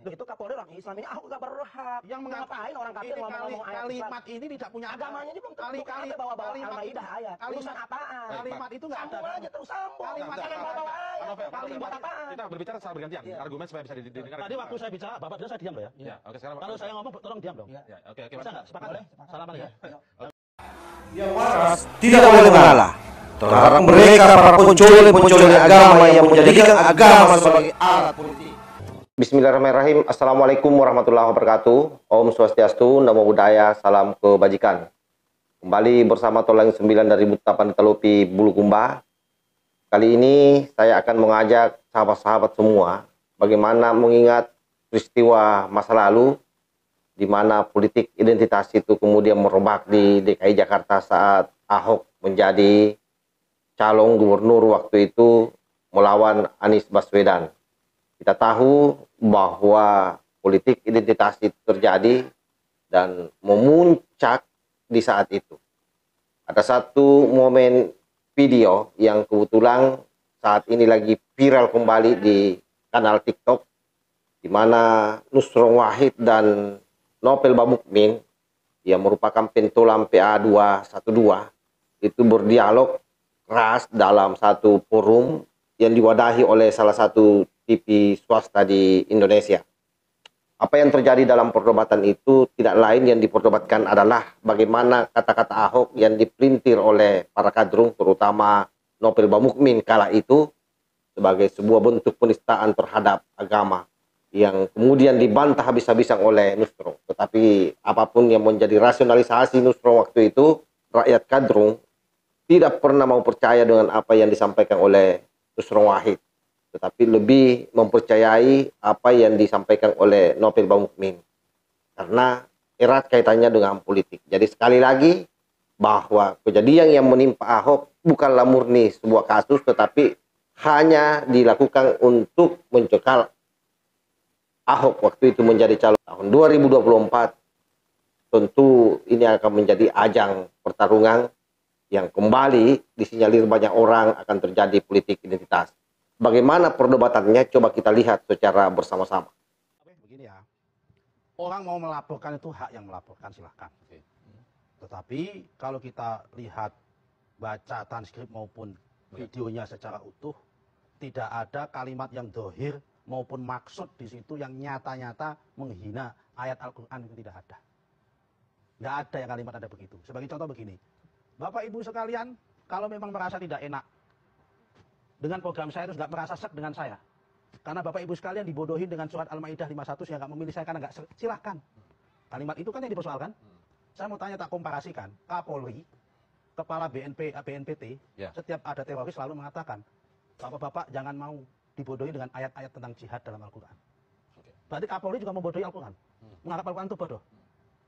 Itu Kapolri orang Islam ini Ahok nggak berhak. Yang ngapain orang kafir ngomong kalimat ini tidak punya agamanya ini belum kali bawa-bawa Al-Maidah ayat. Urusan apaan? Kalimat itu nggak ada. Sambung aja terus sambung. Kalimat Jangan bawa-bawa ayat. Kalimat apaan? Kita berbicara secara bergantian, argumen supaya bisa didengar. Tadi waktu saya bicara, Bapak bilang saya diam loh ya. Iya, oke sekarang. Kalau saya ngomong tolong diam dong. Ya, oke. Bisa nggak? Sepakat ya? Salaman ya. Yang waras tidak boleh mengalah. Terhadap mereka para pencuri agama yang menjadikan agama sebagai alat politik. Bismillahirrahmanirrahim. Assalamualaikum warahmatullahi wabarakatuh. Om Swastiastu, Namo Buddhaya, salam kebajikan. Kembali bersama Tolang 9 dari Butapan Telupi Bulukumba. Kali ini saya akan mengajak sahabat-sahabat semua bagaimana mengingat peristiwa masa lalu di mana politik identitas itu kemudian merebak di DKI Jakarta saat Ahok menjadi calon gubernur waktu itu melawan Anies Baswedan. Kita tahu bahwa politik identitas itu terjadi dan memuncak di saat itu. Ada satu momen video yang kebetulan saat ini lagi viral kembali di kanal TikTok, di mana Nusron Wahid dan Nopel Bamukmin yang merupakan pentolan PA212 itu berdialog keras dalam satu forum yang diwadahi oleh salah satu TV swasta di Indonesia. Apa yang terjadi dalam perdebatan itu tidak lain yang diperdebatkan adalah bagaimana kata-kata Ahok yang dipelintir oleh para kadrun, terutama Nopel Bamukmin kala itu, sebagai sebuah bentuk penistaan terhadap agama yang kemudian dibantah habis-habisan oleh Nusron. Tetapi apapun yang menjadi rasionalisasi Nusron waktu itu, rakyat kadrun tidak pernah mau percaya dengan apa yang disampaikan oleh Nusron Wahid, tetapi lebih mempercayai apa yang disampaikan oleh Nopel Bamukmin karena erat kaitannya dengan politik. Jadi sekali lagi bahwa kejadian yang menimpa Ahok bukanlah murni sebuah kasus, tetapi hanya dilakukan untuk mencekal Ahok waktu itu menjadi calon. Tahun 2024 tentu ini akan menjadi ajang pertarungan yang kembali disinyalir banyak orang akan terjadi politik identitas. Bagaimana perdebatannya coba kita lihat secara bersama-sama. Begini ya, orang mau melaporkan itu hak yang melaporkan, silahkan. Tetapi kalau kita lihat, baca transkrip maupun videonya secara utuh, tidak ada kalimat yang dohir maupun maksud di situ yang nyata-nyata menghina ayat Al-Quran, itu tidak ada. Nggak ada yang kalimat ada begitu. Sebagai contoh begini, Bapak Ibu sekalian, kalau memang merasa tidak enak dengan program saya, terus nggak merasa sek dengan saya, karena Bapak Ibu sekalian dibodohin dengan surat Al-Maidah 51 yang nggak memilih saya karena nggak sek, silahkan. Kalimat itu kan yang dipersoalkan. Saya mau tanya, tak komparasikan, Kapolri, Kepala BNPT, setiap ada teroris selalu mengatakan, Bapak-bapak jangan mau dibodohi dengan ayat-ayat tentang jihad dalam Al-Quran. Berarti Kapolri juga membodohi Al-Quran, menganggap Al-Quran itu bodoh.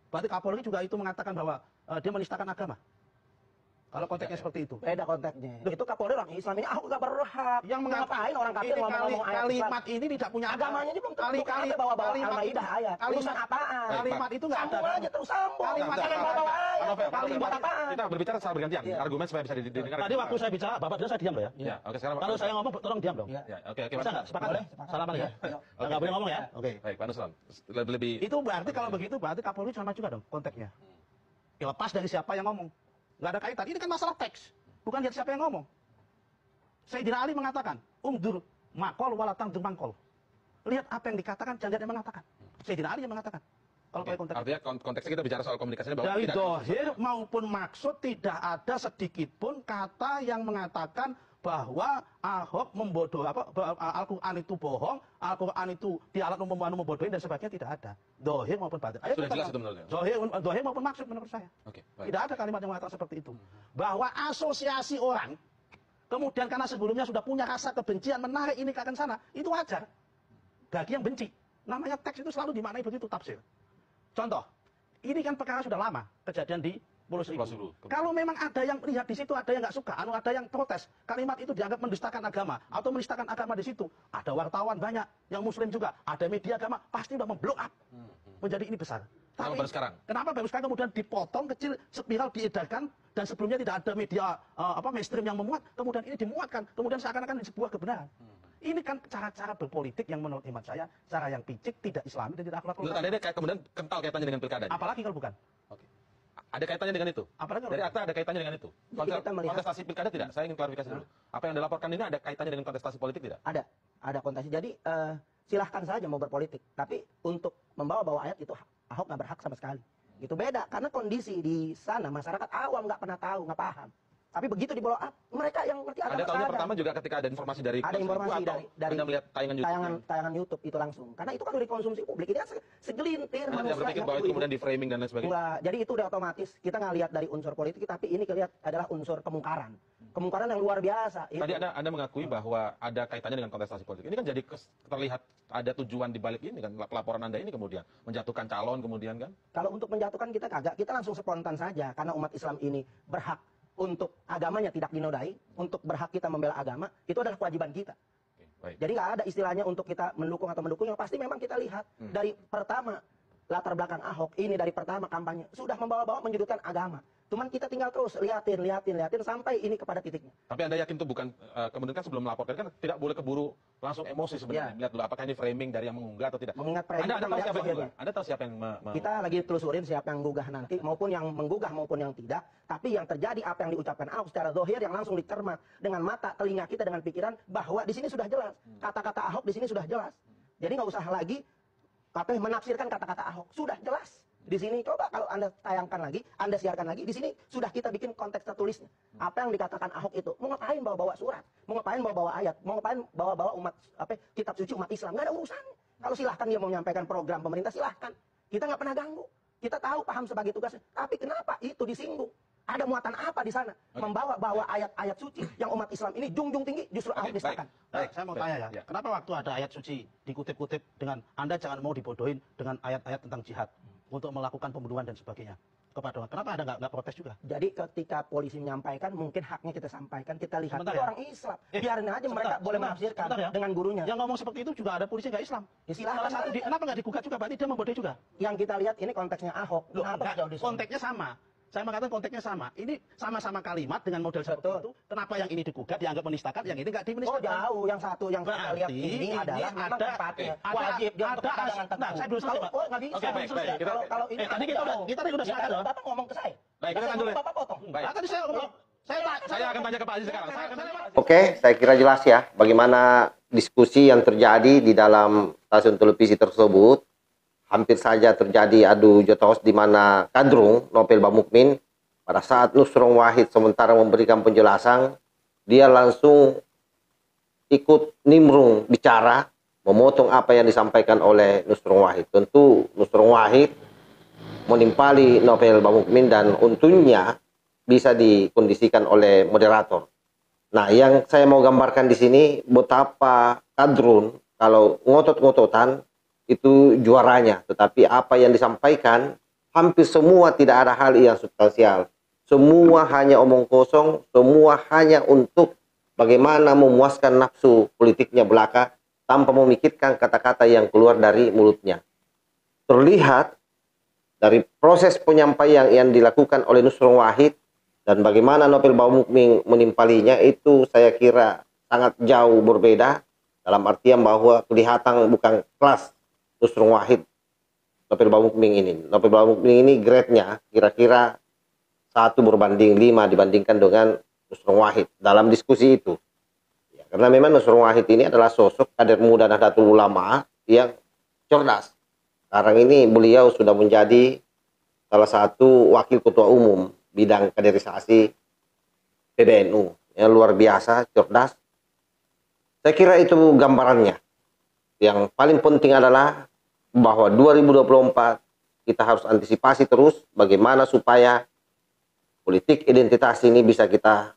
Berarti Kapolri juga itu mengatakan bahwa dia menistakan agama. Kalau konteksnya seperti itu. Beda konteksnya. Itu Kapolri orang Islam ini Ahok nggak berhak. Yang ngapain orang kafir ngomong kalimat ini tidak punya agamanya ini belum bawa-bawa Al-Maidah ayat. Urusan apaan? Kalimat itu nggak ada. Sambung aja terus sambung. Jangan bawa-bawa ayat. Kalimat apaan? Kita berbicara secara bergantian, argumen supaya bisa didengar. Tadi waktu saya bicara, Bapak bilang saya diam loh ya. Iya, oke sekarang. Kalau saya ngomong tolong diam dong. Ya, oke. Bisa nggak? Sepakat ya? Salaman ya. Nggak boleh ngomong ya. Oke. Baik, Pak Nusron. Lebih. Itu berarti kalau begitu berarti Kapolri sama juga dong konteksnya. Ya, lepas dari siapa yang ngomong. Nggak ada kaitan. Ini kan masalah teks. Bukan lihat siapa yang ngomong. Sayyidina Ali mengatakan, umdur makol walatang mangkol. Lihat apa yang dikatakan, jangan lihat yang mengatakan. Sayyidina Ali yang mengatakan. Kalau konteks. Artinya konteksnya kita bicara soal komunikasinya bahwa dari dohir maupun maksud tidak ada sedikit pun kata yang mengatakan bahwa Ahok membodohi, Al-Quran itu bohong, Al-Quran itu di alat membodohi dan sebagainya, tidak ada. Dohir maupun batin. Sudah jelas itu menurutnya. Dohir maupun maksud menurut saya. Tidak ada kalimat yang mengatakan seperti itu. Bahwa asosiasi orang, kemudian karena sebelumnya sudah punya rasa kebencian, menarik ini ke akan sana, itu wajar. Bagi yang benci. Namanya teks itu selalu dimaknai begitu tafsir. Contoh, ini kan perkara sudah lama, kejadian di Pulau Seribu. Kalau memang ada yang lihat di situ, ada yang nggak suka, ada yang protes, kalimat itu dianggap menistakan agama atau menistakan agama di situ. Ada wartawan banyak, yang Muslim juga, ada media agama, pasti udah memblow up menjadi ini besar. Tapi kenapa baru sekarang kemudian dipotong kecil, spiral diedarkan, dan sebelumnya tidak ada media mainstream yang memuat, kemudian ini dimuatkan, kemudian seakan-akan sebuah kebenaran. Ini kan cara-cara berpolitik yang menurut hemat saya, cara yang picik, tidak islami dan tidak akhlak. Menurut Anda ini kemudian kental kaitannya dengan pilkada. Apalagi kalau bukan. Oke. Ada kaitannya dengan itu? Apalagi kalau Dari akta ada kaitannya dengan itu? Jadi kita melihat- Kontestasi pilkada tidak? Saya ingin klarifikasi dulu. Apa yang dilaporkan ini ada kaitannya dengan kontestasi politik tidak? Ada kontestasi. Jadi silahkan saja mau berpolitik, tapi untuk membawa-bawa ayat itu Ahok nggak berhak sama sekali. Itu beda karena kondisi di sana masyarakat awam nggak pernah tahu, nggak paham. Tapi begitu di blow up, mereka yang ngerti agama Anda tahunya sadar. pertama juga ketika ada informasi dari Ada informasi atau dari Anda melihat tayangan YouTube. tayangan YouTube itu langsung. Karena itu kan udah dikonsumsi publik. Ini kan segelintir Anda tidak berpikir bahwa itu kemudian di framing dan lain sebagainya? Enggak, jadi itu udah otomatis. Kita nggak lihat dari unsur politik, tapi ini kita lihat adalah unsur kemungkaran. Kemungkaran yang luar biasa. Tadi Anda mengakui bahwa ada kaitannya dengan kontestasi politik. Ini kan jadi terlihat ada tujuan di balik ini kan, pelaporan Anda ini kemudian menjatuhkan calon kemudian kan? Kalau untuk menjatuhkan kita kagak, kita langsung spontan saja karena umat Islam ini berhak untuk agamanya tidak dinodai, untuk berhak kita membela agama, itu adalah kewajiban kita. Oke, baik. Jadi nggak ada istilahnya untuk kita mendukung atau mendukung, yang pasti memang kita lihat dari pertama latar belakang Ahok ini dari pertama kampanye sudah membawa-bawa menyudutkan agama. Cuman kita tinggal terus liatin sampai ini kepada titiknya. Tapi Anda yakin itu bukan kemudian kan sebelum melaporkan kan tidak boleh keburu langsung emosi sebenarnya. Ya. Lihat dulu apakah ini framing dari yang mengunggah atau tidak. Mengingat framing Anda kita tahu melihat siapa yang zohirnya. mengunggah? Anda tahu siapa yang Kita lagi telusurin siapa yang gugah nanti, maupun yang menggugah maupun yang tidak. Tapi yang terjadi apa yang diucapkan Ahok secara zohir yang langsung dicermat dengan mata, telinga kita dengan pikiran bahwa di sini sudah jelas. Kata-kata Ahok di sini sudah jelas. Jadi nggak usah lagi menafsirkan kata-kata Ahok. Sudah jelas. Di sini coba kalau Anda tayangkan lagi, Anda siarkan lagi, di sini sudah kita bikin konteks tertulisnya. Apa yang dikatakan Ahok itu, mau ngapain bawa-bawa surat, mau ngapain bawa-bawa ayat, mau ngapain bawa-bawa kitab suci umat Islam, nggak ada urusannya. Kalau silahkan dia mau menyampaikan program pemerintah, silahkan. Kita nggak pernah ganggu. Kita tahu, paham sebagai tugasnya. Tapi kenapa itu disinggung? Ada muatan apa di sana? Membawa-bawa ayat-ayat suci yang umat Islam ini junjung tinggi justru Ahok nistakan. Baik, saya mau tanya ya. Kenapa waktu ada ayat suci dikutip-kutip dengan Anda jangan mau dibodohin dengan ayat-ayat tentang jihad untuk melakukan pembunuhan dan sebagainya kepada orang. Kenapa Anda nggak protes juga? Jadi ketika polisi menyampaikan, mungkin haknya kita sampaikan, kita lihat Sebentar itu ya. orang Islam. Biarin aja mereka boleh menafsirkan sebentar ya. dengan gurunya. Yang ngomong seperti itu juga ada polisi nggak Islam. Ya silahkan Salah satu aja. kenapa nggak digugat juga? Berarti dia membodohi juga. Yang kita lihat ini konteksnya Ahok. Loh, Kenapa enggak, jauh di sana? konteksnya sama. Saya mengatakan konteksnya sama. Ini sama-sama kalimat dengan model seperti Betul. itu. Kenapa yang ini digugat dianggap menistakan, yang ini nggak Oh dimenistakan? jauh, yang satu yang kita lihat ini adalah memang tempatnya wajib dia untuk pandangan tertentu. Nah, saya belum selesai, Pak. Oh nggak bisa. Oke, baik, belum selesai. baik. Kita- Kalau ini tadi kita udah Ya, sepakat loh. Bapak ngomong ke saya. Baik, kita Saya kan dulu. ngomong, Bapak potong. Baik. Nah, tadi saya ngomong, Saya akan tanya ke Pak Aziz sekarang. Oke, saya kira jelas ya bagaimana diskusi yang terjadi di dalam stasiun televisi tersebut. Hampir saja terjadi adu jotos di mana Kadrung, Nopel Bamukmin, pada saat Nusron Wahid sementara memberikan penjelasan, dia langsung ikut nimrung bicara, memotong apa yang disampaikan oleh Nusron Wahid. Tentu Nusron Wahid menimpali Nopel Bamukmin dan untungnya bisa dikondisikan oleh moderator. Nah, yang saya mau gambarkan di sini betapa Kadrun kalau ngotot-ngototan itu juaranya, tetapi apa yang disampaikan hampir semua tidak ada hal yang substansial. Semua hanya omong kosong, semua hanya untuk bagaimana memuaskan nafsu politiknya belaka tanpa memikirkan kata-kata yang keluar dari mulutnya. Terlihat dari proses penyampaian yang dilakukan oleh Nusron Wahid dan bagaimana Nopel Bamukmin menimpalinya itu saya kira sangat jauh berbeda dalam artian bahwa kelihatan bukan kelas Nusron Wahid Nopel Bamukmin ini. Nopel Bamukmin ini grade-nya kira-kira 1 berbanding 5 dibandingkan dengan Nusron Wahid dalam diskusi itu. Ya, karena memang Nusron Wahid ini adalah sosok kader muda Nahdlatul Ulama yang cerdas. Sekarang ini beliau sudah menjadi salah satu wakil ketua umum bidang kaderisasi PBNU. Yang luar biasa, cerdas. Saya kira itu gambarannya. Yang paling penting adalah bahwa 2024 kita harus antisipasi terus bagaimana supaya politik identitas ini bisa kita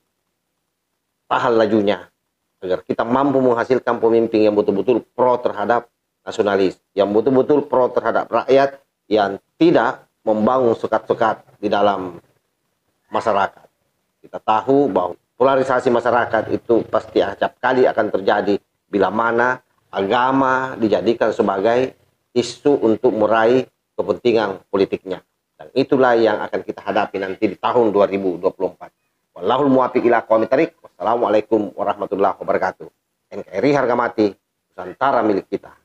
tahan lajunya agar kita mampu menghasilkan pemimpin yang betul-betul pro terhadap nasionalis, yang betul-betul pro terhadap rakyat, yang tidak membangun sekat-sekat di dalam masyarakat. Kita tahu bahwa polarisasi masyarakat itu pasti acap kali akan terjadi bila mana agama dijadikan sebagai isu untuk meraih kepentingan politiknya. Dan itulah yang akan kita hadapi nanti di tahun 2024. Wallahul muwaffiq ila aqwamit thoriq. Wassalamualaikum warahmatullahi wabarakatuh. NKRI harga mati, Nusantara milik kita.